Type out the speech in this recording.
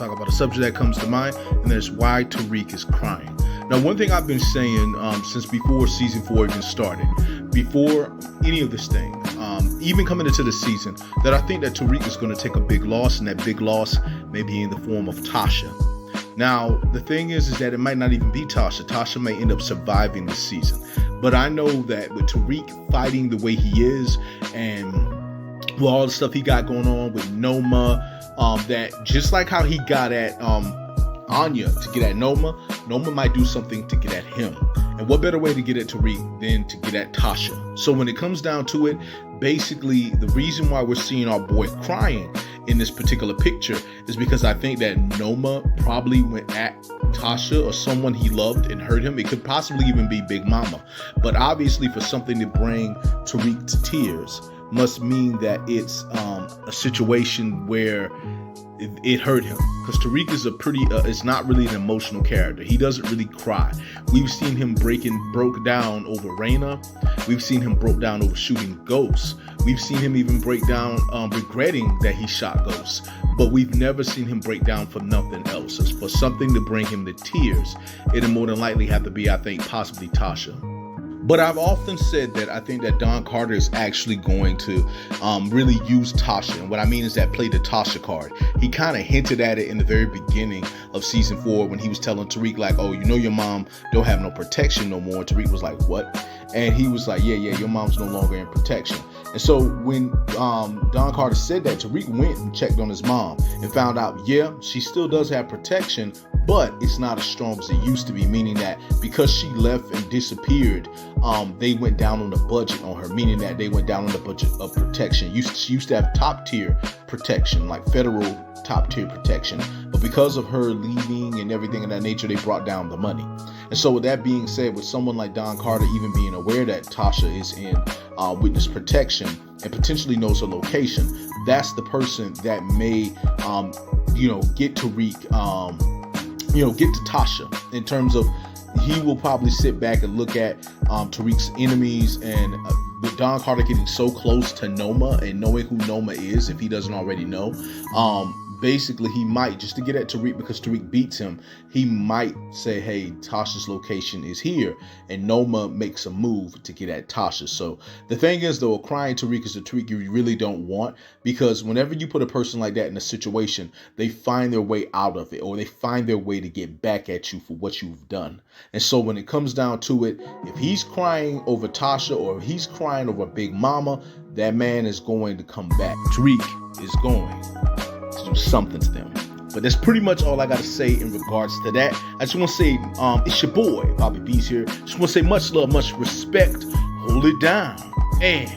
talk about a subject that comes to mind, and that's why Tariq is crying. Now, one thing I've been saying since before season 4 even started, before any of this thing, even coming into the season, that I think that Tariq is going to take a big loss, and that big loss may be in the form of Tasha. Now, the thing is that it might not even be Tasha. Tasha may end up surviving this season. But I know that with Tariq fighting the way he is, and with all the stuff he got going on with Noma, that just like how he got at Anya to get at Noma might do something to get at him. And what better way to get at Tariq than to get at Tasha? So when it comes down to it, basically the reason why we're seeing our boy crying in this particular picture is because I think that Noma probably went at Tasha or someone he loved and hurt him. It could possibly even be Big Mama. But obviously for something to bring Tariq to tears must mean that it's a situation where it hurt him, because Tariq is it's not really an emotional character. He doesn't really cry. We've seen him broke down over Raina. We've seen him broke down over shooting Ghosts. We've seen him even break down regretting that he shot Ghosts. But we've never seen him break down for nothing else. It's for something to bring him to tears. It'll more than likely have to be, I think, possibly Tasha. But I've often said that I think that Don Carter is actually going to really use Tasha. And what I mean is that play the Tasha card. He kind of hinted at it in the very beginning of season 4 when he was telling Tariq, like, oh, you know your mom don't have no protection no more. And Tariq was like, what? And he was like, yeah, your mom's no longer in protection. And so when Don Carter said that, Tariq went and checked on his mom and found out, yeah, she still does have protection, but it's not as strong as it used to be, meaning that because she left and disappeared, they went down on the budget on her, meaning that they went down on the budget of protection. She used to have top tier protection, like federal top tier protection, but because of her leaving and everything of that nature, they brought down the money. And so with that being said, with someone like Don Carter even being aware that Tasha is in witness protection and potentially knows her location, that's the person that may get Tariq, get to Tasha, in terms of he will probably sit back and look at Tariq's enemies, and with Don Carter getting so close to Noma and knowing who Noma is, if he doesn't already know, basically he might, just to get at Tariq because Tariq beats him, he might say, hey, Tasha's location is here, and Noma makes a move to get at Tasha. So the thing is, though, a crying Tariq is a Tariq you really don't want, because whenever you put a person like that in a situation, they find their way out of it, or they find their way to get back at you for what you've done. And so when it comes down to it, if he's crying over Tasha or if he's crying over Big Mama, that man is going to come back. Tariq is going to do something to them. But that's pretty much all I got to say in regards to that. I just want to say, it's your boy, Bobby B's here. Just want to say much love, much respect. Hold it down. And,